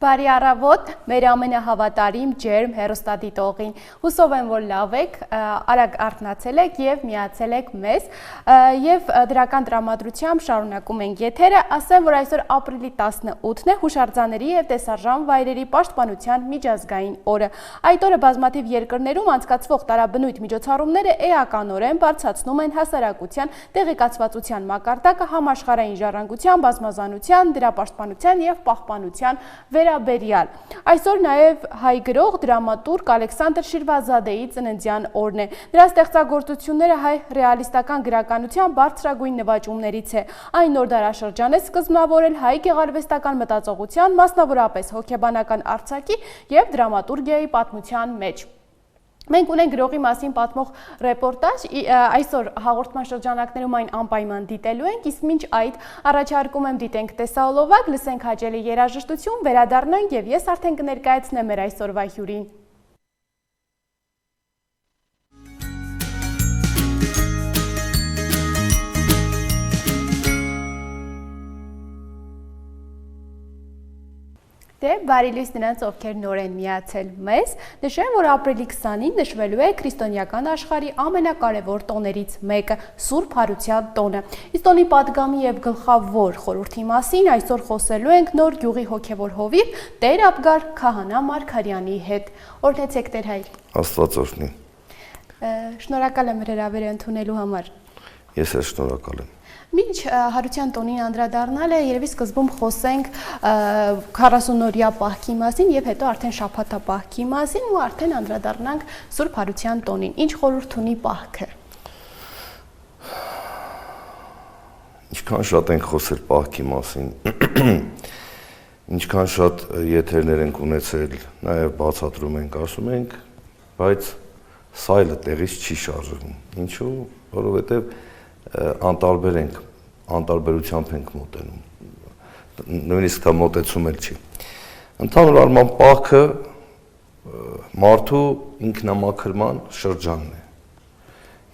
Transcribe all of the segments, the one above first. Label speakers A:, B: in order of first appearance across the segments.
A: Բարի առավոտ, մեր ամենահավատարիմ ջերմ հեռուստադիտողին, հուսով եմ, որ լավ եք, արագ արթնացել եք և միացել եք մեզ և դրական տրամադրությամբ շարունակում ենք եթերը, ասեմ, որ այսօր ապրիլի 18-ն է հուշարձանների և տեսարժան վայրերի պաշտպանության միջազգային օրը։ Այդ օրը բազմաթիվ երկրներում անցկացվող տարաբնույթ միջոցառումները էականորեն բարձրացնում են հասարակության տեղեկացվածության մակարդակը համաշխարհային ժառանգության, բազմազանության, դրա պաշտպանության և պահպանության վերաբերյալ։ Այսօր նաև հայ գրող դրամատուրգ Ալեքսանդր Շիրվազադեի ծննդյան օրն է։ Նրա ստեղծագործությունները հայ ռեալիստական գրականության բարձրագույն նվաճումներից է։ Այն նոր դարաշրջան է սկզբնավորել հայ գեղարվեստական մտածողության, մասնավորապես հոգեբանական արձակի և դրամատուրգիայի պատմության մեջ։ Մենք ունենք գրողի մասին պատմող ռեպորտաժ, այսօր հաղորդման շրջանակներում այն անպայման դիտելու ենք, իսկ մինչ այդ առաջարկում եմ դիտենք տեսահոլովակ, լսենք հաճելի երաժշտություն, վերադառնանք և ես արդեն կներկայացնեմ մեր այսօրվա հյուրին։ Բարի լույս նրանց, ովքեր նոր են միացել մեզ, նշեմ, որ ապրիլի 20-ին նշվելու է քրիստոնեական աշխարհի ամենակարևոր տոներից մեկը՝ Սուրբ Հարության տոնը։ Իսկ տոնի պատգամի և գլխավոր խորհրդի մասին այսօր խոսելու ենք Նոր Գյուղի հոգևոր հովիվ Տեր Աբգար Քահանա Մարգարյանի հետ։ Օրհնեցեք Տեր հայր։
B: Աստված օրհնի։
A: Շնորհակալ եմ հրավերը ընդունելու համար։
B: Ես էլ շնորհակալ եմ։
A: Մինչ Հարության տոնին անդրադառնալ է, երևի սկզբում խոսենք 40-օրյա պահքի մասին և հետո արդեն շաբաթապահքի մասին ու արդեն անդրադառնանք Սուրբ Հարության տոնին։ Ինչ խորհուրդ ունի պահքը։
B: Ինչքան շատ ենք խոսել պահքի մասին, ինչքան շատ եթերներ ենք ունեցել, նաև բացատրում ենք, ասում ենք, բայց սայլը տեղից չի շարժվում։ Ինչու՞, որովհետև անտարբեր ենք, անտարբերությամբ ենք մոտենում, նույնիսկ դա մոտեցում էլ չի։ Ընդհանուր առմամբ պահքը մարդու ինքնամաքրման շրջանն է։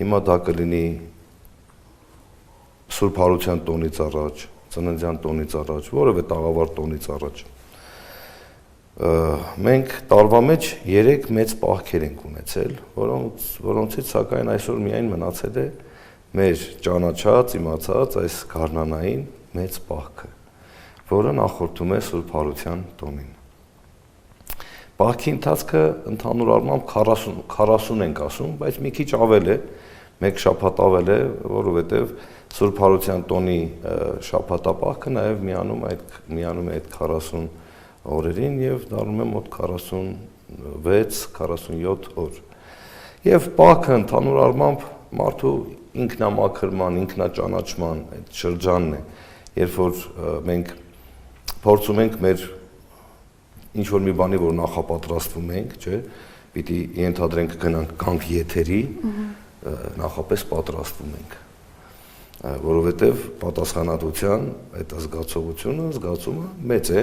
B: Հիմա դա կլինի Սուրբ Հարության տոնից առաջ, ծննդյան տոնից առաջ, որևէ տաղավար տոնից առաջ։ Մենք տարվա մեջ 3 մեծ պահքեր ենք ունեցել, որոնցից սակայն այսօր միայն մնացել է մեր ճանաչած, իմացած այս գարնանային մեծ պահքը, որը նախորդում է Սուրբ Հարության տոնին։ Պահքի ընթացքը ընդհանուր առմամբ 40 ենք ասում, բայց մի քիչ ավել է, մեկ շաբաթ ավել է, որովհետև Սուրբ Հարության տոնի շաբաթապահքը նաև միանում է այդ 40 օրերին և դառնում է մոտ 46-47 օր։ Եվ պահքը ընդհանուր առմամբ մարդու ինքնամաքրման, ինքնաճանաչման այդ շրջանն է, երբ որ մենք փորձում ենք մեր ինչ-որ մի բանի, որ նախապատրաստվում ենք, չէ, պիտի ենթադրենք գանք եթերի, նախապես պատրաստվում ենք, որովհետև պատասխանատվության այդ զգացումը մեծ է։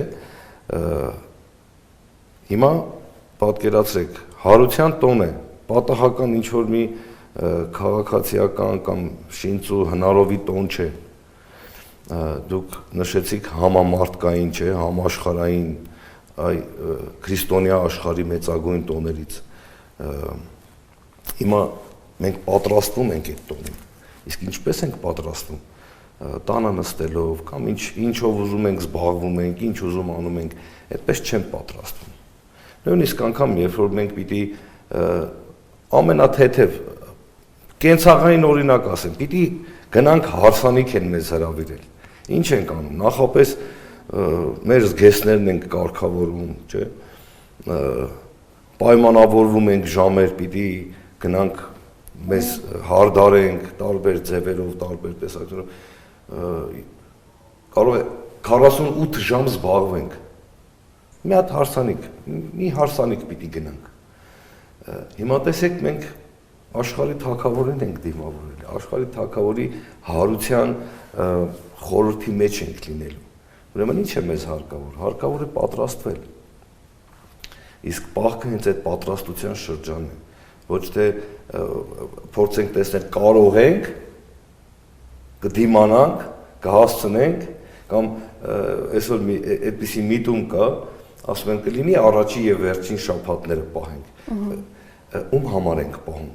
B: Հիմա պատկերացրեք, Հարության տոն է, պատահական ինչ-որ մի քաղաքացիական կամ շինծու հնարովի տոն չէ, դուք նշեցիք համամարտկային չէ, համաշխարհային, քրիստոնյա աշխարհի մեծագույն տոներից։ Հիմա մենք պատրաստվում ենք այդ տոնին, իսկ ինչպես ենք պատրաստվում, տանը նստելով կամ ինչով ուզում ենք զբաղվում ենք, ինչ ուզում անում ենք, այդպես չեն պատրաստվում։ Նույնիսկ անգամ երբ որ մենք պիտի ամենաթեթև կենցաղային օրինակ ասեմ, պիտի գնանք հարսանիք են մեզ հրավիրել։ Ինչ ենք անում, նախապես մեր զգեստներն ենք կարգավորում, չէ, պայմանավորվում ենք ժամեր, պիտի գնանք մեզ հարդարենք տարբեր ձևերով, տարբեր տեսակներով, կարող է 48 ժամ զբաղվենք, մի հատ հարսանիք, մի հարսանիք պիտի գնանք։ Հիմա տեսեք մենք աշխարհի թագավորին ենք դիմավորել, աշխարհի թագավորի հարության խորհրդի մեջ ենք լինելու։ Ուրեմն ինչ է մեզ հարկավոր։ Հարկավոր է պատրաստվել։ Իսկ պահքը հենց այդ պատրաստության շրջանն է։ Ոչ թե փորձենք տեսնել կարող ենք, կդիմանանք, կհասցնենք, կամ այսօր այդպիսի միտում կա, ասում են կլինի առաջի եւ վերջին շաբաթները պահենք։ Ում համար ենք պահում։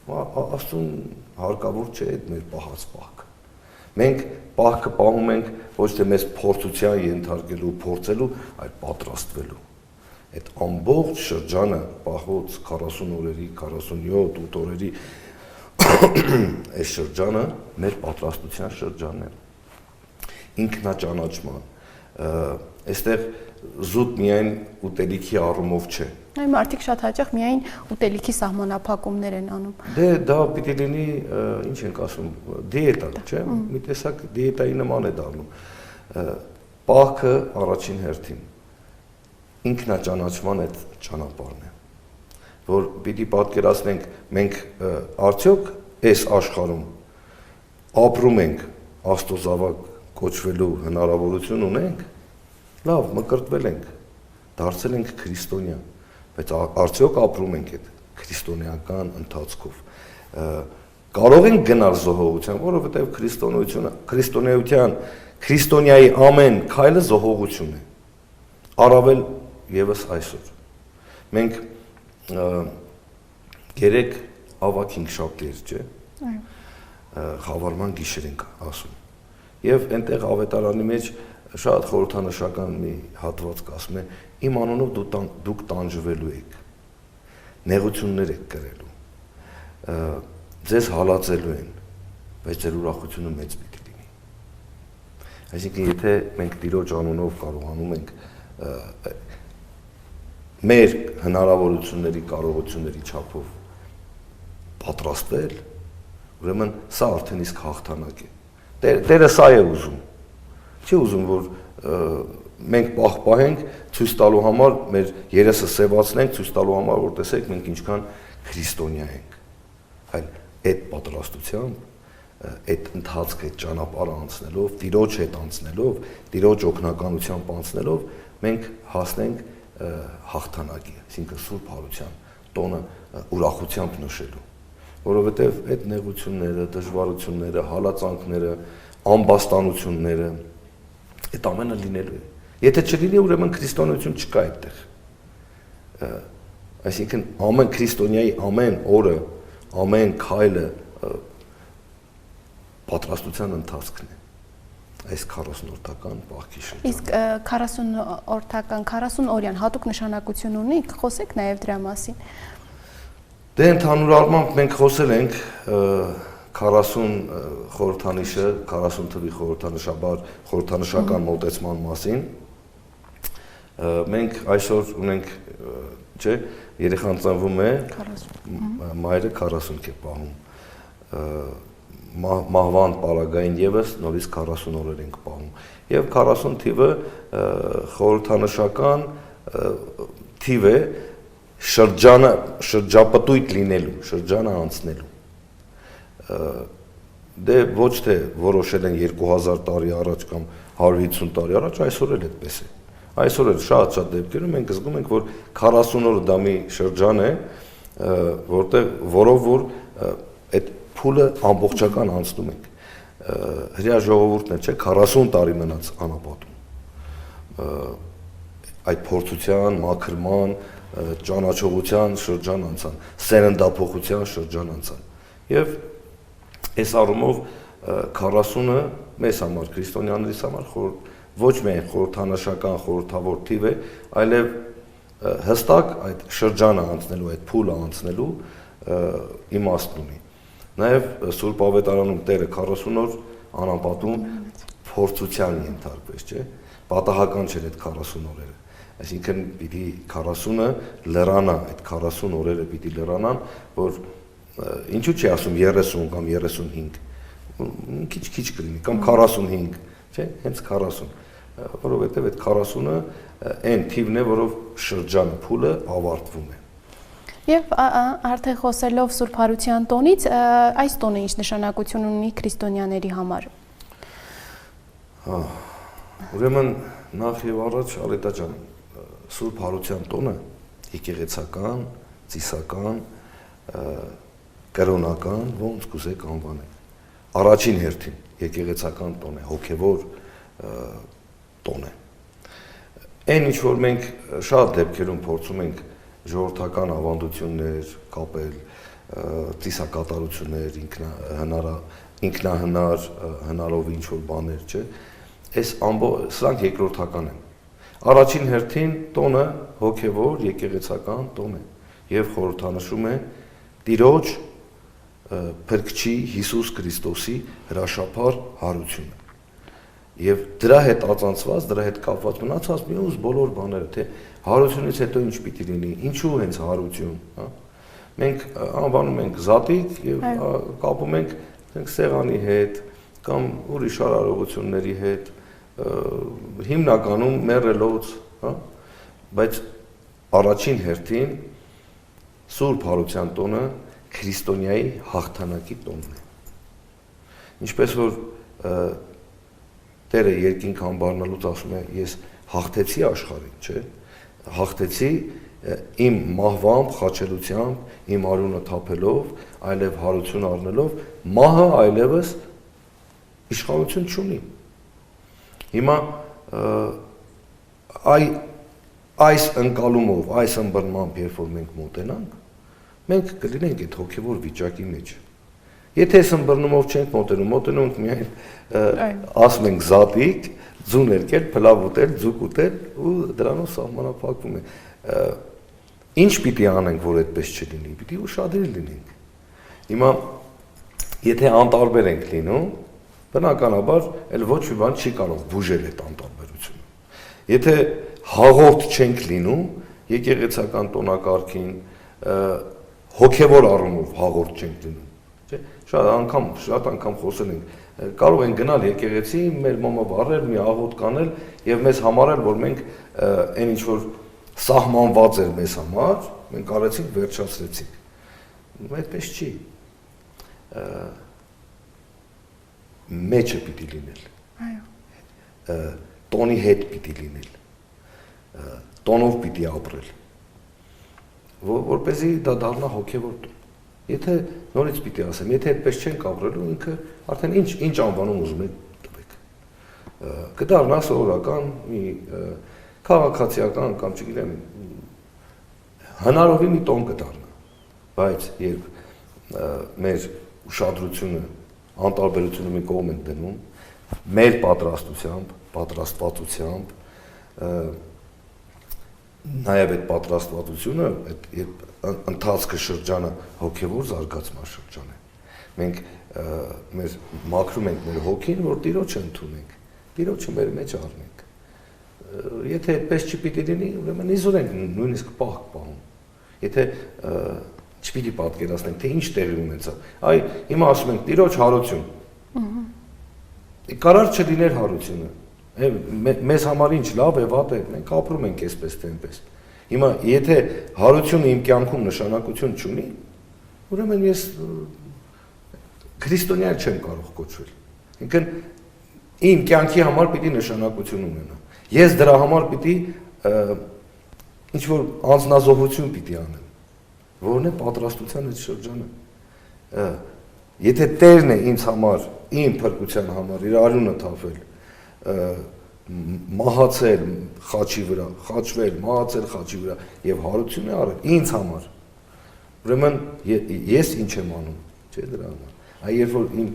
B: Աստուն հարկավոր չէ այդ մեր պահած պահքը։ Մենք պահքը պահում ենք ոչ թե մեզ փորձության ենթարկելու, փորձելու, այլ պատրաստվելու։ Այդ ամբողջ շրջանը պահոց 40 օրերի, 47 8 օրերի այս շրջանը մեր պատրաստության շրջանն է։ Ինքնաճանաչման, այստեղ զուտ միայն ուտելիքի առումով չէ։
A: Այո, մարդիկ շատ հաճախ միայն ուտելիքի սահմանափակումներ են անում։
B: Դե դա պիտի լինի, ինչ ենք ասում, դիետա, չէ՞։ Մի տեսակ դիետայի նման է դառնում։ Պահքը առաջին հերթին ինքնաճանաչման այդ ճանապարհն է, որ պիտի պատկերացնենք մենք արդյոք այս աշխարհում ապրում ենք Աստծո զավակ կոչվելու հնարավորություն ունենք, լավ, մկրտվել ենք, դարձել ենք քրիստոնյա, բայց արդյոք ապրում ենք այդ քրիստոնեական ընթացքով։ Կարող ենք գնալ զոհողության, որովհետև քրիստոնեության, քրիստոնյայի ամեն քայլը զոհողություն է։ Առավել եւս այսօր։ Մենք երեք ավակ 5 շաբթեր, չէ՞։ Այո։ Խավարման գիշեր ենք ասում։ Եվ այնտեղ ավետարանի մեջ շատ խորհրդանշական մի հատված կասում է. իմ անունով դուք տանջվելու եք, նեղություններ եք կրելու, ձեզ հալածելու են, բայց ձեր ուրախությունը մեծ պիտի լինի։ Այսինքն եթե մենք Տիրոջ անունով կարողանում ենք մեր հնարավորությունների, կարողությունների չափով պատրաստվել, ուրեմն սա արդեն իսկ հաղթանակ է։ Տերը սա է ուզում։ Չի ուզում, որ մենք պահենք ցույց տալու համար մեր երեսը սևացնենք, ցույց տալու համար, որ տեսեք մենք ինչքան քրիստոնյա ենք։ Այլ այդ պատրաստությամբ, այդ ընթացքը, այդ ճանապարհը անցնելով, Տիրոջ հետ անցնելով, Տիրոջ օգնականությամբ անցնելով, մենք հասնենք հաղթանակի, այսինքն Սուրբ Հարության տոնը ուրախությամբ նշելու, որովհետև այդ նեղությունները, դժվարությունները, հալածանքները, ամբաստանությունները, այդ ամենը լինելու է։ Եթե չլինի, ուրեմն քրիստոնեություն չկա այդտեղ։ Այսինքն ամեն քրիստոնյայի ամեն օրը, ամեն քայլը պատրաստության ընթացքն է։ Այս 40-օրթական պահքի շրջանը։
A: Իսկ 40-օրթական, 40-օրյան հատուկ նշանակություն ունի, խոսեք նաև դրա մասին։
B: Դե ընդհանուր առմամբ մենք խոսել ենք 40 խորհրդանիշը, 40 թվի խորհրդանշական մոտեցման մասին։ Մենք այսօր ունենք, չէ, երեխան ծնվում է, մայրը 40 է պահում։ Մահվան պարագային եւս նորից 40 օրեր ենք պահում։ Եվ 40 թիվը խորհրդանշական թիվ է շրջապտույտ լինելու, շրջանը անցնելու։ Դե ոչ թե որոշել են 2000 տարի առաջ կամ 150 տարի առաջ, այսօր էլ այդպես է։ Այսօր էլ շատ դեպքերում մենք զգում ենք, որ 40 օրը դա մի շրջան է, որով որ այդ փուլը ամբողջական անցնում ենք։ Հրեա ժողովուրդն է, չէ, 40 տարի մնաց անապատում։ Այդ փորձության, մաքրման, ճանաչողության շրջան անցան, սերնդափոխության շրջան անցան։ Եվ այս առումով 40-ը մեզ համար, քրիստոնյաներիս համար ոչ միայն խորհրդանշական խորհրդավոր թիվ է, այլև հստակ այդ շրջանը անցնելու, այդ փուլը անցնելու իմաստ ունի։ Նաև Սուրբ Ավետարանում Տերը 40 օր անապատում փորձության ենթարկվեց, չէ՞։ Պատահական չէր այդ 40 օրերը։ Այսինքն պիտի 40-ը լրանա, այդ 40 օրերը պիտի լրանան, որ ինչու՞ չի ասում 30 կամ 35, քիչ կլինի, կամ 45, չէ՞, հենց 40, որովհետև այդ 40-ը այն թիվն է, որով շրջանը, փուլը ավարտվում է։
A: Եվ արդեն խոսելով Սուրբ Հարության տոնից, այս տոնը ինչ նշանակություն ունի քրիստոնյաների համար։
B: Ուրեմն նախ եւ առաջ Ալետա ջան, Սուրբ Հարության տոնը եկեղեցական, ծիսական, կրոնական, ոնց կուզեք անվանեք։ Առաջին հերթին եկեղեցական տոն է, հոգևոր տոն է։ Այն ինչ որ մենք շատ դեպքերում փորձում ենք ժողովրդական ավանդություններ կապել, ծիսակատարություններ, ինքնահնար հնարով ինչ որ բաներ, չէ, սրանք երկրորդական են։ Առաջին հերթին տոնը հոգևոր եկեղեցական տոն է եւ խորհրդանշում է Տիրոջ Փրկչի Հիսուս Քրիստոսի հրաշափառ հարությունը։ Եվ դրա հետ ածանցված, դրա հետ կապված մնացած մյուս բոլոր բաները, թե հարությունից հետո ինչ պիտի լինի, ինչու հենց հարություն, հա։ Մենք անվանում ենք զատիկ եւ կապում ենք սեղանի հետ կամ ուրիշ արարողությունների հետ, հիմնականում մեռելոց, հա, բայց առաջին հերթին Սուրբ Հարության տոնը քրիստոնյայի հաղթանակի տոնն է։ Ինչպես որ Տերը երկինք համբարնալուց ասում է, ես հաղթեցի աշխարհին, չէ, հաղթեցի իմ մահվամբ, խաչելությամբ, իմ արյունը թափելով, այլև հարություն առնելով, մահը այլևս իշխանություն չունի։ Հիմա այս ընկալումով, այս ըմբռնմամբ, երբ որ մենք մոտենանք, մենք կլինենք այդ հոգևոր վիճակի մեջ։ Եթե այս ըմբռնումով չենք մոտենում ենք միայն ասում ենք զատիկ, ձուն երկել, փլավ ուտել, ձուկ ուտել ու դրանով սահմանափակվում է։ Ինչ պիտի անենք, որ այդպես չլինի, պիտի ուշադիր լինենք։ Հիմա եթե անտարբեր ենք լինում, բնականաբար էլ ոչ մի բան չի կարող բուժել այդ անտարբերությունը։ Եթե հաղորդ չենք լինում եկեղեցական տոնակարգին, հոգևոր առումով հաղորդ չենք լինում, չէ՞։ Շատ անգամ խոսել ենք, կարող են գնալ եկեղեցի, մեր մոմը վառել, մի աղոտ կանել եւ մեզ համարել, որ մենք այն ինչ որ սահմանված էր մեզ համար, մենք արեցինք, վերջացրեցինք։ Այդպես չի։ Մեջը պիտի լինել։ Այո։ Տոնի հետ պիտի լինել։ Տոնով պիտի ապրել։ Որպեսզի դա դառնա հոգևոր տոն։ Եթե նորից պիտի ասեմ, եթե այդպես չենք ապրելու, ինքը արդեն ինչ անվանում ուզում եք տվեք։ Կդառնա սովորական մի քաղաքացիական կամ չգիտեմ հնարովի մի տոն կդառնա, բայց երբ մեր ուշադրությունը անտարբերությունը մի կողմ ենք դնում, մեր պատրաստվածությամբ, նաև այդ պատրաստվածությունը, երբ ընթացքը շրջանը հոգևոր զարգացման շրջան է։ Մենք մաքրում ենք մեր հոգին, որ Տիրոջը ընդունենք, Տիրոջը մեր մեջ առնենք։ Եթե այդպես չպիտի լինի, ուրեմն իզուր ենք նույնիսկ պահ պահում։ Եթե չպիտի պատկերացնենք, թե ինչ տեղի ունեցավ։ Այ հիմա ասում ենք Տիրոջ հարություն։ Կարար չլիներ հարությունը։ Մեզ համար ինչ լավ է, վատ է, մենք ապրում ենք այսպես թե այնպես։ Հիմա եթե հարությունը իմ կյանքում նշանակություն չունի, ուրեմն ես քրիստոնյա չեմ կարող կոչվել։ Ինքն իմ կյանքի համար պիտի նշանակություն ունենա։ Ես դրա համար պիտի ինչ որ անձնազոհություն պիտի անեմ, որն է պատրաստության այդ շրջանը։ Եթե Տերն է ինձ համար, իմ փրկության համար իր արյունը թափել, մահացել խաչի վրա, խաչվել, մահացել խաչի վրա եւ հարություն է արել ինձ համար։ Ուրեմն ես ինչ եմ անում, չէ՞ դրա համար։ Այ երբ որ իմ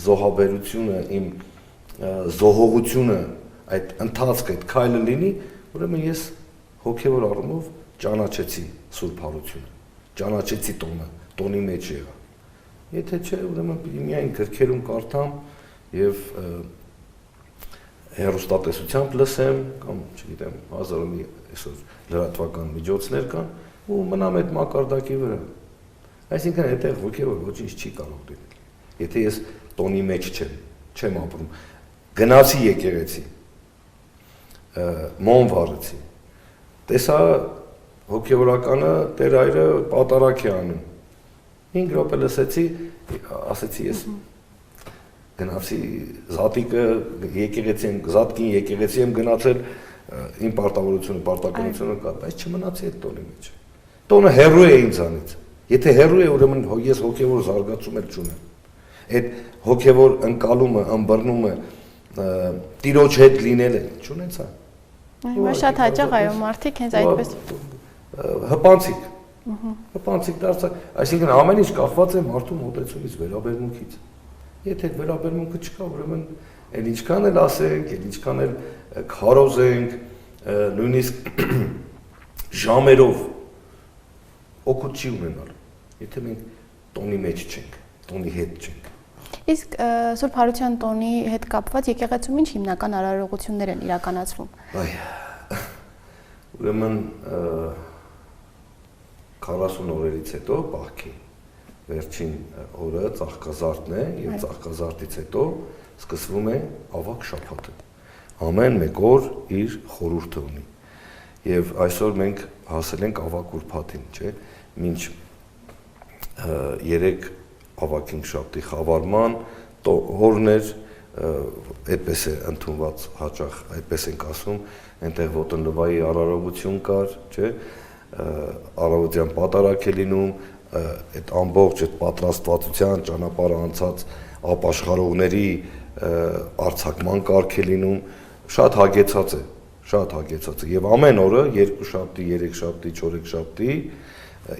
B: զոհաբերությունը, իմ զոհողությունը, այդ ընթացքը, այդ քայլը լինի, ուրեմն ես հոգևոր առումով ճանաչեցի Սուրբ Հարությունը, ճանաչեցի տոնի մեջ եղա։ Եթե չէ, ուրեմն պիտի միայն գրքերում կարդամ եւ հեռուստատեսությամբ լսեմ կամ չգիտեմ հազարամի այսօր լրատվական միջոցներ կան ու մնամ այդ մակարդակի վրա։ Այսինքն այդտեղ հոգևոր ոչինչ չի կարող լինել։ Եթե ես տոնի մեջ չեմ ապրում, գնացի եկեղեցի, մոմ վառեցի, տեսա հոգևորականը Տեր այրը պատարակ է անում։ 5 րոպե լսեցի, ասեցի ես գնացի զատիկը զատկին եկեղեցի եմ գնացել, իմ պարտականությունը կա, բայց չմնացի այդ տոնի մեջ։ Տոնը հեռու է ինձանից։ Եթե հեռու է, ուրեմն ես հոգևոր զարգացում էլ չունեմ։ Այդ հոգևոր ընկալումը, ըմբռնումը, Տիրոջ հետ լինելը չունեցա։
A: Հիմա շատ հաճախ այո մարդիկ հենց այդպես
B: հպանցիկ։ Հպանցիկ դարձա, այսինքն ամեն ինչ կախված է մարդու մոտեցումից, վերաբերմունքից։ Եթե վերաբերմունքը չկա, ուրեմն այն ինչքան էլ ասենք, այն ինչքան էլ քարոզենք, նույնիսկ ժամերով օգուտ չի ունենալ, եթե մենք տոնի մեջ չենք, տոնի հետ չենք։
A: Իսկ Սուրբ Հարության տոնի հետ կապված եկեղեցում ինչ հիմնական արարողություններ են իրականացվում։
B: Այ ուրեմն 40 օրերից հետո Պահքի վերջին օրը ծաղկազարդն է եւ ծաղկազարդից հետո սկսվում է ավակ շաբաթը։ Ամեն մեկ օր իր խորհուրդը ունի։ Եվ այսօր մենք հասել ենք ավակ ուրբաթին, չէ՞, մինչ 3 ավակին շաբթի խավարման օրն էր, այդպես է ընդունված հաճախ, այդպես ենք ասում, այնտեղ ոտնլվայի արարողություն կար, չէ՞, առավոտյան պատարագ է լինում, այդ ամբողջ այդ պատրաստվածության ճանապարհը անցած ապաշխարողների արձակման կարգ է լինում, շատ հագեցած է, շատ հագեցած է։ Եվ ամեն օրը 2 շաբթի, 3 շաբթի, 4 շաբթի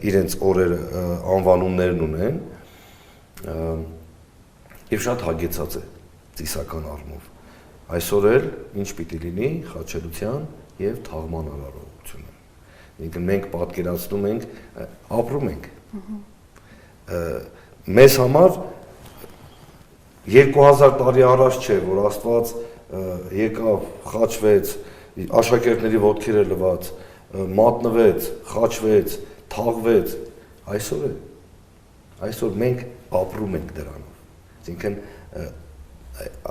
B: իրենց օրերը անվանումներն ունեն եւ շատ հագեցած է ծիսական առումով։ Այսօր էլ ինչ պիտի լինի խաչելության եւ թաղման արարողությունը։ Ինքն մենք պատկերացնում ենք, ապրում ենք։ Մեզ համար 2000 տարի առաջ չէ, որ Աստված եկավ, խաչվեց, աշակերտների ոտքերը լվաց, մատնվեց, խաչվեց, թաղվեց, այսօր է։ Այսօր մենք ապրում ենք դրանով։ Այսինքն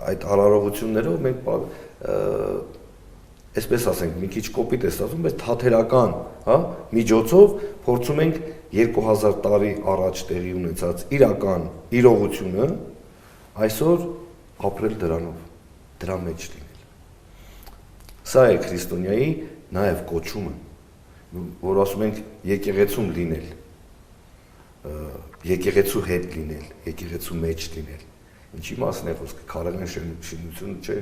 B: այդ արարողություններով մենք այսպես ասենք, մի քիչ կոպիտ է ստացվում, բայց թաթերական, հա, միջոցով փորձում ենք 2000 տարի առաջ տեղի ունեցած իրական իրողությունը այսօր ապրել դրանով, դրա մեջ լինել։ Սա է քրիստոնյայի նաև կոչումը, որ ասում ենք եկեղեցում լինել, եկեղեցու հետ լինել, եկեղեցու մեջ լինել։ Ինչի մասն է խոսքը, քարերեն շինությունը չէ,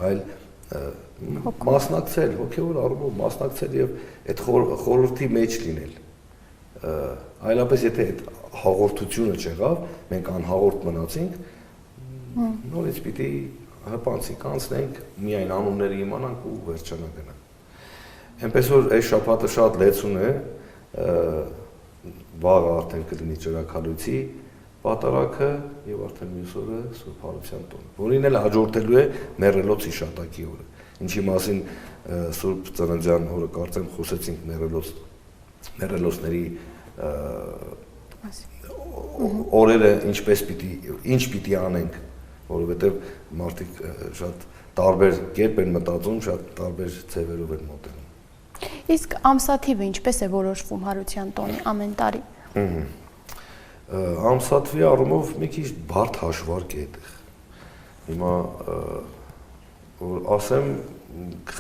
B: այլ մասնակցել, հոգևոր առումով մասնակցել եւ այդ խորհրդի մեջ լինել։ Այլապես եթե այդ հաղորդությունը չեղավ, մենք անհաղորդ մնացինք, նորից պիտի հպանցիկ անցնենք, միայն անունները իմանանք ու վերջանա։ Այնպես որ այս շաբաթը շատ լեցուն է, վաղը արդեն կլինի ճրագալույցի պատարագը եւ արդեն մյուս օրը Սուրբ Հարության տոնը, որին էլ հաջորդելու է մեռելոց հիշատակի օրը, ինչի մասին Սուրբ Ծննդյան օրը կարծեմ խոսեցինք մեռելոցների օրերը ինչ պիտի անենք, որովհետեւ մարդիկ շատ տարբեր կերպ են մտածում, շատ տարբեր ձևերով են մոտենում։
A: Իսկ ամսաթիվը ինչպես է որոշվում Հարության տոնի ամեն տարի։
B: Ամսաթվի առումով մի քիչ բարդ հաշվարկ է այդտեղ։ Հիմա որ ասեմ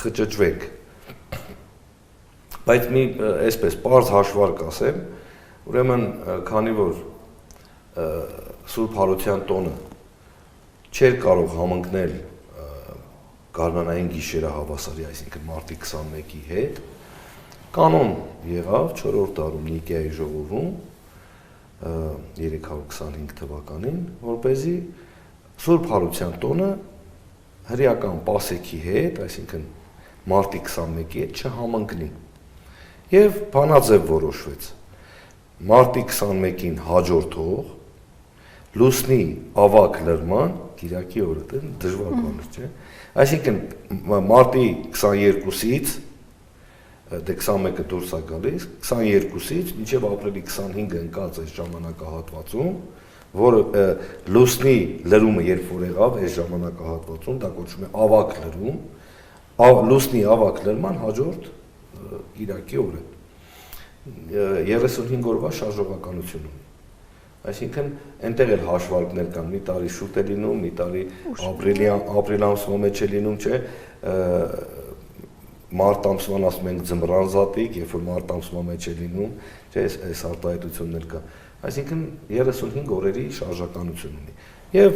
B: խճճվեք։ Բայց մի այսպես պարզ հաշվարկ ասեմ, ուրեմն քանի որ Սուրբ Հարության տոնը չէր կարող համընկնել գարնանային գիշերը հավասարի, այսինքն մարտի 21-ի հետ, կանոն եղավ 4-րդ դարում Նիկեայի ժողովում 325 թվականին, որպեսզի Սուրբ Հարության տոնը հրեական Պասեքի հետ, այսինքն մարտի 21-ի հետ չհամընկնի։ Եվ բանաձև որոշվեց։ Մարտի 21-ին հաջորդող լուսնի ավակ լրման Կիրակի օրը, դժվար բան չէ։ Այսինքն մարտի 22-ից դե 21-ը դուրս է գալիս, 22-ից մինչև ապրիլի 25-ը ընկած այս ժամանակահատվածում, որը լուսնի լրումը երբ որ եղավ այս ժամանակահատվածում, դա կոչվում է ավակ լրում, լուսնի ավակ լրման հաջորդ Կիրակի օրը 35 օրվա շարժողականություն ունի։ Այսինքն այնտեղ էլ հաշվարկներ կան, մի տարի շուտ է լինում, մի տարի ապրիլ ամսվա մեջ է լինում, չէ, մարտ ամսվան ասում ենք ձմռան զատիկ, երբ որ մարտ ամսվա մեջ է լինում, չէ, այս արտահայտություններ կա։ Այսինքն 35 օրերի շարժականություն ունի։ Եվ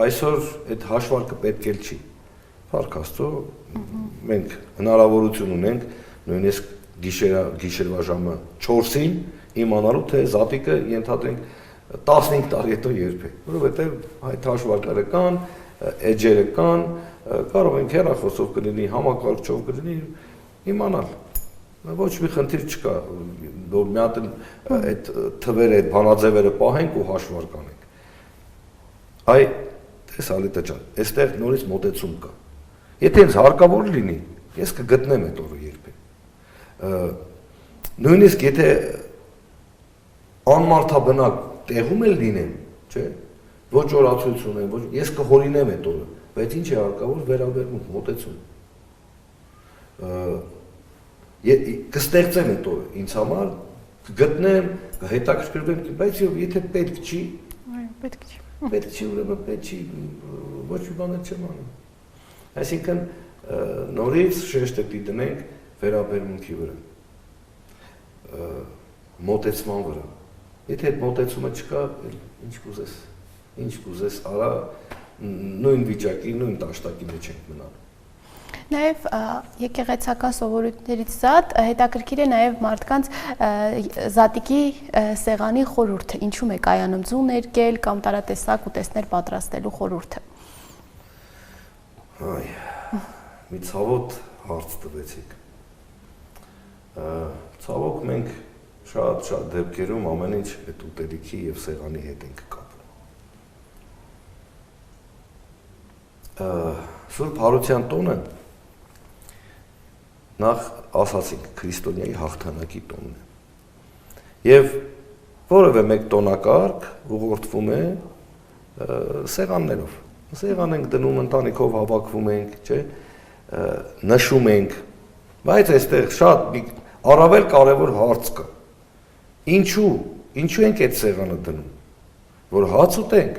B: այսօր այդ հաշվարկը պետք էլ չի, Փառք Աստծո, մենք հնարավորություն ունենք նույնիսկ գիշերվա ժամը 4-ին իմանալու թե զատիկը ենթադրենք 15 տարի հետո երբ է, որովհետև այդ հաշվարկները կան, էջերը կան, կարող ենք հեռախոսով կլինի, համակարգչով կլինի իմանալ։ Ոչ մի խնդիր չկա, որ մի հատ այդ թվերը, այդ բանաձևերը պահենք ու հաշվարկ անենք։ Այ տես Ալիտա ջան, այստեղ նորից մոտեցում կա։ Եթե ինձ հարկավոր լինի, ես կգտնեմ այդ օրը երբեք։ Նույնիսկ եթե անմարդաբնակ տեղում էլ լինեմ, չէ՞, ոչ օրացություն եմ, ոչ ես կհորինեմ այդ օրը, բայց ինչ է հարկավոր վերաբերմունք, մոտեցում։ Կստեղծեմ այդ օրը ինձ համար, կգտնեմ, կհետաքրքրվեմ, բայց եթե պետք չի,
A: պետք չի։
B: Պետք չի, ուրեմն պետք չի, ոչ մի բան չեմ անում։ Այսինքն նորից շեշտը դնենք վերաբերմունքի վրա, մոտեցման վրա։ Եթե այդ մոտեցումը չկա, ինչ կուզես արա, նույն վիճակի, նույն տաշտակի մեջ ենք մնալ։
A: Նաև եկեղեցական սովորույթներից զատ հետաքրքիր է նաև մարդկանց զատիկի սեղանի խորհուրդը, ինչու՞մ է կայանում ձու ներկել կամ տարատեսակ ուտեստներ պատրաստելու խորհուրդը։
B: Այ, մի ցավոտ հարց տվեցիք։ Ցավոք մենք շատ դեպքերում ամեն ինչ այդ ուտելիքի եւ սեղանի հետ ենք կապում։ Սուրբ Հարության տոնը նախ ասացինք քրիստոնյայի հաղթանակի տոնն է։ Եվ որևէ մեկ տոնակարգ ուղղորդվում է սեղաններով։ Սեղան ենք դնում, ընտանիքով հավաքվում ենք, չէ՞, նշում ենք, բայց այստեղ շատ առավել կարևոր հարց կա։ Ինչու ենք այդ սեղանը դնում, որ հաց ուտենք,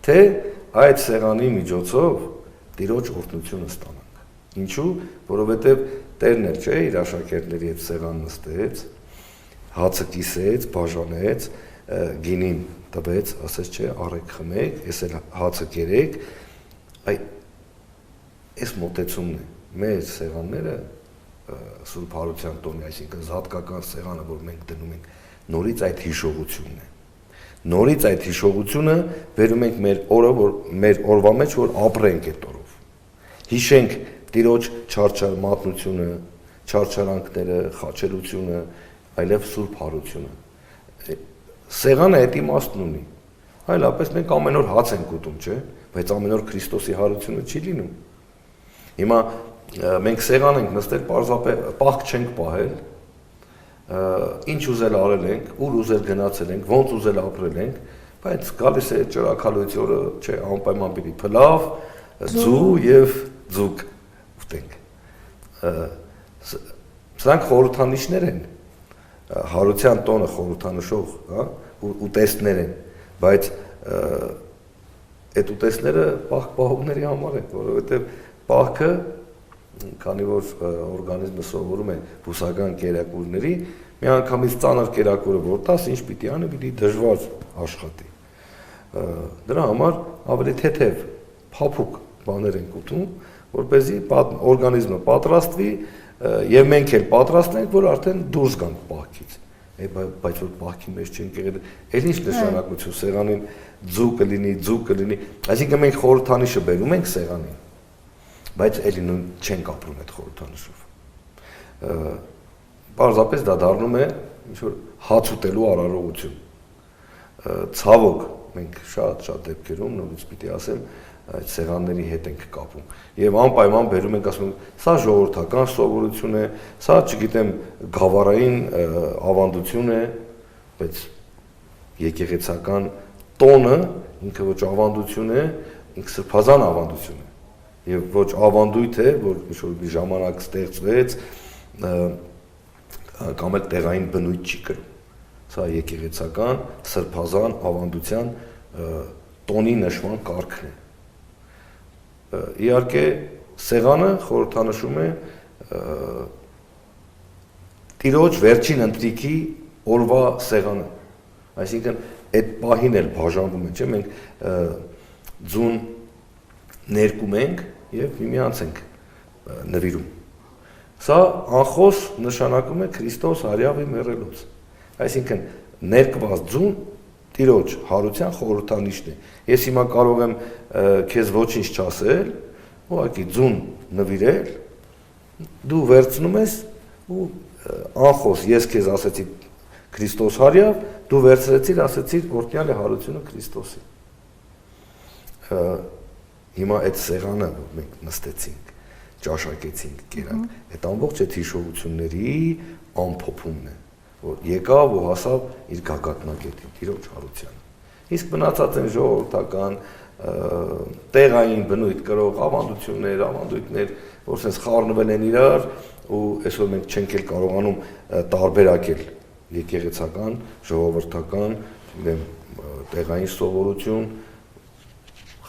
B: թե այդ սեղանի միջոցով Տիրոջ օրհնությունը ստանանք։ Ինչու, որովհետև Տերն էլ չէ, իր աշակերտների հետ սեղան նստեց, հացը կիսեց, բաժանեց, գինին տվեց, ասեց չէ, առեք խմեք, ես էլ հացը կերեք, այս մոտեցումն է, մեր սեղանները Սուրբ Հարության տոնի, այսինքն զատկական սեղանը, որ մենք դնում ենք, նորից այդ հիշողությունն է։ Նորից այդ հիշողությունը բերում ենք մեր օրը, որ մեր օրվա մեջ, որ ապրենք այդ օրով։ Հիշենք Տիրոջ չարչար մատնությունը, չարչարանքները, խաչելությունը, այլև Սուրբ Հարությունը։ Սեղանը այդ իմաստն ունի։ Այլապես մենք ամեն օր հաց ենք ուտում, չէ՞, բայց ամեն օր Քրիստոսի հարությունը չի լինում։ Հիմա մենք սեղան ենք նստել, պարզապես պահք չենք պահել, ինչ ուզել արել ենք, ուր ուզել գնացել ենք, ոնց ուզել ապրել ենք, բայց գալիս է ճրակալույցի օրը, չէ, անպայման պիտի փլավ, ձու եւ ձուկ ուտենք։ Սրանք խորհրդանիշներ են, Հարության տոնը խորհրդանշող, հա, ուտեստներ են, բայց այդ ուտեստները պահողների համար են, որովհետեւ պահքը, քանի որ օրգանիզմը սովորում է բուսական կերակուրների, միանգամից ծանր կերակուրը որ տաս, ինչ պիտի անի, պիտի դժվար աշխատի։ Դրա համար ավելի թեթև, փափուկ բաներ ենք ուտում, որպեսզի օրգանիզմը պատրաստվի եւ մենք էլ պատրաստենք, որ արդեն դուրս գանք պահքից։ Բայց որ պահքի մեջ չենք եղել, էլ ինչ նշանակություն սեղանին ձու կլինի, այսինքն մենք խորհրդանիշը բերում ենք սեղանին, բայց էլի նույն չենք ապրում այդ խորհրդանշով։ Պարզապես դա դառնում է ինչ-որ հաց ուտելու արարողություն։ Ցավոք մենք շատ դեպքերում նորից պիտի ասեմ այդ սեղանների հետ ենք կապում եւ անպայման բերում ենք ասում սա ժողովրդական սովորություն է, սա չգիտեմ գավառային ավանդություն է, բայց եկեղեցական տոնը ինքը ոչ ավանդություն է, ինքը սրբազան ավանդություն է եւ ոչ ավանդույթ է, որ ինչ-որ մի ժամանակ ստեղծվեց կամ էլ տեղային բնույթ չի կրում։ Սա եկեղեցական սրբազան ավանդության տոնի նշման կարգն է։ Իհարկե սեղանը խորհրդանշում է Տիրոջ վերջին ընտրիքի օրվա սեղանը, այսինքն այդ պահին էլ բաժանվում է, չէ՞, մենք ձուն ներկում ենք եւ միմյանց ենք նվիրում։ Սա անխոս նշանակում է Քրիստոս արյավի մեռելուց։ Այսինքն ներկված ձուն Տիրոջ հարության խորհրդանիշն է։ Ես հիմա կարող եմ քեզ ոչինչ չասել, ուղղակի ձուն նվիրել, դու վերցնում ես ու անխոս ես քեզ ասեցի Քրիստոս հարյավ, դու վերցրեցիր, ասեցիր օրհնյալ է հարությունը Քրիստոսի։ Հիմա այդ սեղանը, որ մենք նստեցինք, ճաշակեցինք, կերանք, այդ ամբողջ այդ հիշողությունների ամփոփումն է, որ եկավ ու հասավ իր գագաթնակետին, Տիրոջ հարությանը։ Իսկ մնացած են ժողովրդական, տեղային բնույթ կրող ավանդույթներ, որ sense խառնվել են իրար, ու այսօր մենք չենք էլ կարողանում տարբերակել եկեղեցական, ժողովրդական, տեղային սովորություն,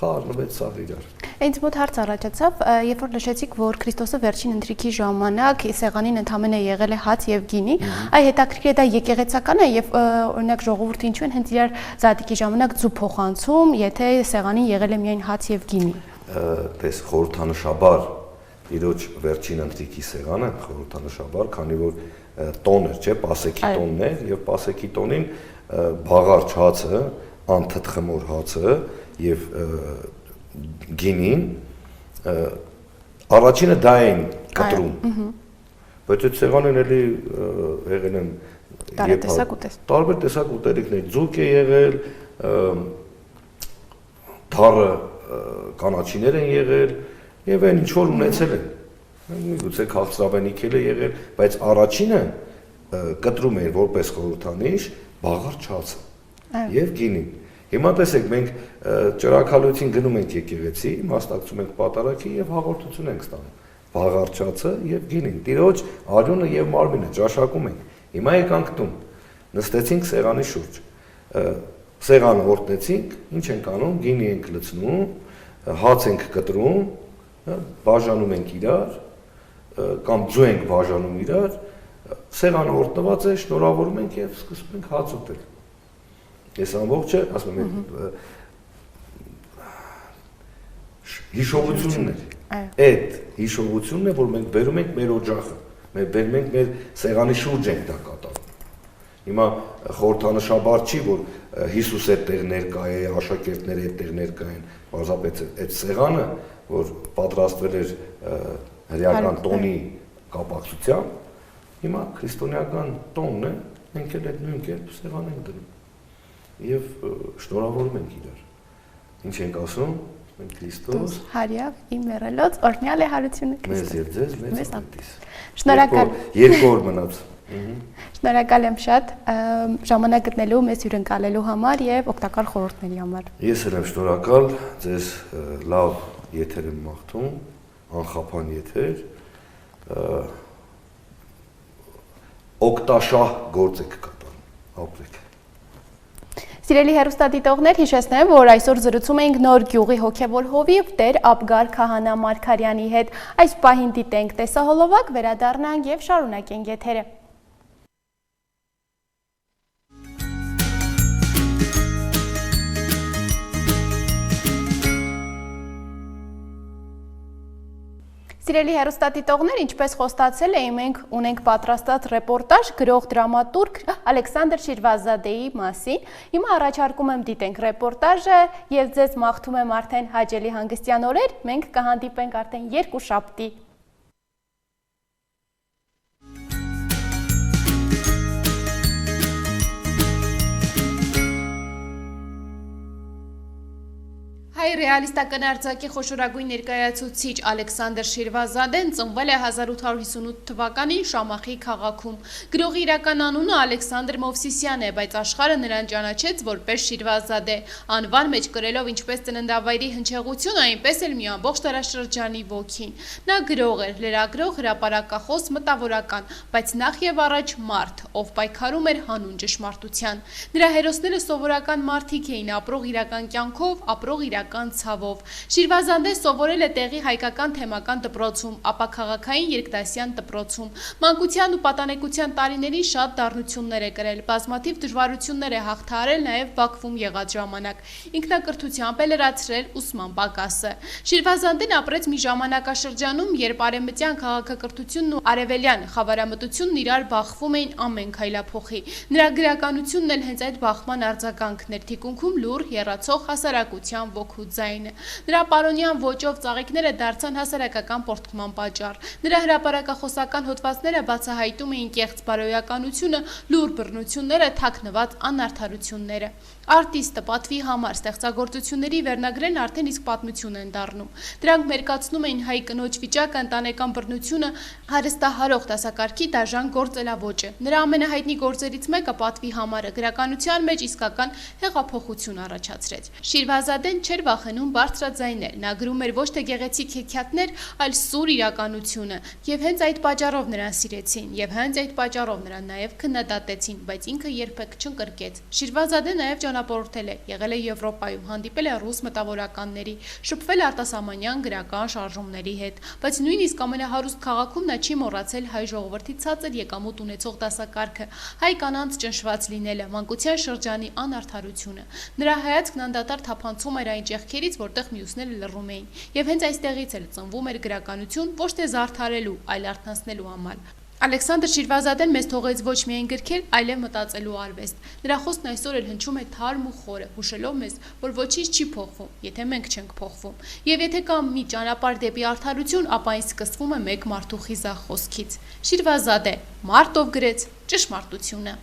B: խառնվեց սա իրար։
A: Ինձ մոտ հարց առաջացավ, երբ որ նշեցիք, որ Քրիստոսը վերջին ընթրիքի ժամանակ սեղանին ընդամենը եղել է հաց եւ գինի, այ հետաքրքիր է դա եկեղեցական է եւ օրինակ ժողովուրդը ինչու են հենց իրար զատիկի ժամանակ ձու փոխանցում, եթե սեղանին եղել է միայն հաց եւ գինի։
B: Տես խորհրդանշաբար իրոջ վերջին ընթրիքի սեղանը խորհրդանշաբար, քանի որ տոն էր, չէ, պասեքի տոնն էր եւ պասեքի տոնին բաղարջ հացը, անթթխմոր հացը եւ գինին առաջինը դա էին կտրում, բայց այդ սեղանին էլի եղել են տարբեր տեսակ ուտելիքներ, ձուկ է եղել, թառը կանաչիներ են եղել եւ այն ինչ որ ունեցել են, միգուցե քաղցրավենիք է եղել, բայց առաջինը կտրում էին որպես խորհրդանիշ բաղարջ հացը եւ գինին։ Հիմա տեսեք, մենք ճրագալույցին գնում ենք եկեղեցի, մասնակցում ենք պատարագի եւ հաղորդություն ենք ստանում։ Բաղարչացը եւ գինին, Տիրոջ արյունը եւ մարմինը ճաշակում ենք։ Հիմա եկանք տուն, նստեցինք սեղանի շուրջ։ Սեղանը օրհնեցինք, ինչ ենք անում, գինի ենք լցնում, հաց ենք կտրում, բաժանում ենք իրար, կամ ձու ենք բաժանում իրար, սեղանը օրհնված է, շնորհավորում ենք եւ սկսում ենք հաց ուտել։ Ես ամբողջը, ասում եմ, հիշողությունն է։ Այդ հիշողությունն է, որ մենք բերում ենք մեր օջախը, մենք բերում ենք մեր սեղանի շուրջ ենք դա կատարում։ Հիմա խորհրդանշաբար չի, որ Հիսուս այդտեղ ներկա է, աշակերտները այդտեղ ներկա են, պարզապես այդ սեղանը, որ պատրաստվել էր հրեական տոնի կապակցությամբ, հիմա քրիստոնեական տոնն է, մենք էլ այդ նույն կերպ սեղան ենք դնում։ Եվ շնորհավորում ենք իրար։ Ինչ ենք ասում, մենք Քրիստոս
A: հարյավ իմ մեռելոց օրհնյալ է հարությունը
B: մեզ
A: Քրիստոս։
B: եւ ձեզ մեծ ամենից։
A: Շնորհակալ։
B: Երկու օր մնաց։
A: Շնորհակալ եմ շատ ժամանակ գտնելու մեզ հյուրընկալելու համար եւ օգտակար խորհուրդների համար։
B: Ես էլ եմ շնորհակալ, ձեզ լավ եթեր եմ մաղթում, անխափան եթեր։ Օգտաշահ գործ եք կատարում, ապրեք։
A: Սիրելի հեռուստադիտողներ, հիշեցնեմ, որ այսօր զրուցում էինք Նոր Գյուղի հոգևոր հովիվ Տեր Աբգար Քահանա Մարգարյանի հետ։ Այս պահին դիտենք տեսահոլովակ, վերադառնանք եւ շարունակենք եթերը։ Սիրելի հեռուստադիտողներ, ինչպես խոստացել էի, մենք ունենք պատրաստած ռեպորտաժ գրող դրամատուրգ Ալեքսանդր Շիրվազադեի մասին։ Հիմա առաջարկում եմ դիտենք ռեպորտաժը եւ ձեզ մաղթում եմ արդեն հաճելի հանգստյան օրեր, մենք կհանդիպենք արդեն երկուշաբթի։ Հայ ռեալիստական արձակի խոշորագույն ներկայացուցիչ Ալեքսանդր Շիրվազադեն ծնվել է 1858 թվականին Շամախի քաղաքում։ Գրողի իրական անունը Ալեքսանդր Մովսիսյան է, բայց աշխարհը նրան ճանաչեց որպես Շիրվազադե, անվան մեջ կրելով ինչպես ծննդավայրի հնչեղությունը, այնպես էլ մի ամբողջ դարաշրջանի ոգին։ Նա գրող էր, լրագրող, հրապարակախոս, մտավորական, բայց նախ եւ առաջ մարդ, ով պայքարում էր հանուն ճշմարտության։ Նրա հերոսները սովորական մարդիկ էին, ապրող իրական կյանքով, ապրող իրական բավական ցավով։ Շիրվազադեն սովորել է տեղի հայկական թեմական դպրոցում, ապա քաղաքային երկդասյան դպրոցում։ Մանկության ու պատանեկության տարիներին շատ դառնություններ է կրել, բազմաթիվ դժվարություններ է հաղթահարել նաև Բաքվում եղած ժամանակ։ Ինքնակրթությամբ է լրացրել ուսման պակասը։ Շիրվազադեն ապրեց մի ժամանակաշրջանում, երբ արևմտյան քաղաքակրթությունն ու արևելյան խավարամտությունն իրար բախվում էին ամեն քայլափոխի։ Նրա գրականությունն էլ հենց այդ բախման արձագանքն էր, թիկունքում լուր եռացող հասարակության ոգու ձայնը։ Նրա պարոնյան ոճով ծաղիկները դարձան հասարակական պոռթկման պատճառ։ Նրա հրապարակախոսական հոդվածները բացահայտում էին կեղծ բարոյականությունը, լուր բռնությունները, թաքնված անարդարությունները։ Արտիստը պատվի համար ստեղծագործությունների վերնագրերն արդեն իսկ պատմություն են դառնում։ Դրանք մերկացնում էին հայ կնոջ վիճակը, ընտանեկան բռնությունը, հարստահարող դասակարգի դաժան գործելավոճը։ Նրա ամենահայտնի գործերից մեկը պատվի համարը գրականության մեջ իսկական հեղափոխություն առաջացրեց։ Շիրվազադեն չէր վախենում բարձրաձայնել, նա գրում էր ոչ թե գեղեցիկ հեքիաթներ, այլ սուր իրականությունը, եւ հենց այդ պատճառով նրան սիրեցին, եւ հենց այդ պատճառով նրան նաեւ քննադատեցին, բայց ինքը երբեք չընկրկեց։ Շիրվազադեն նաեւ ճանապարհորդել է, եղել է Եվրոպայում, հանդիպել է ռուս մտավորականների, շփվել արտասահմանյան գրական շարժումների հետ, բայց նույնիսկ ամենահարուստ քաղաքում նա չի մոռացել հայ ժողովրդի ցածր եկամուտ ունեցող դասակարգը, հայ կանանց ճնշված լինելը, մանկության շրջանի անարդարությունը։ Նրա հայացքն անդադար թափանցում էր այն ճեղքերից, որտեղ մյուսները լռում էին, եւ հենց այստեղից էլ ծնվում էր գրականություն ոչ թե զարդարելու, այլ արթնացնելու համար։ Ալեքսանդր Շիրվազադեն մեզ թողեց ոչ միայն գրքեր, այլև մտածելու արվեստ։ Նրա խոսքն այսօր էլ հնչում է թարմ ու խորը, հուշելով մեզ, որ ոչինչ չի փոխվում, եթե մենք չենք փոխվում։ Եվ եթե կա մի ճանապարհ դեպի արդարություն, ապա այն սկսվում է մեկ մարդու խիզախ խոսքից։ Շիրվազադե, մարդ ով գրեց ճշմարտությունը։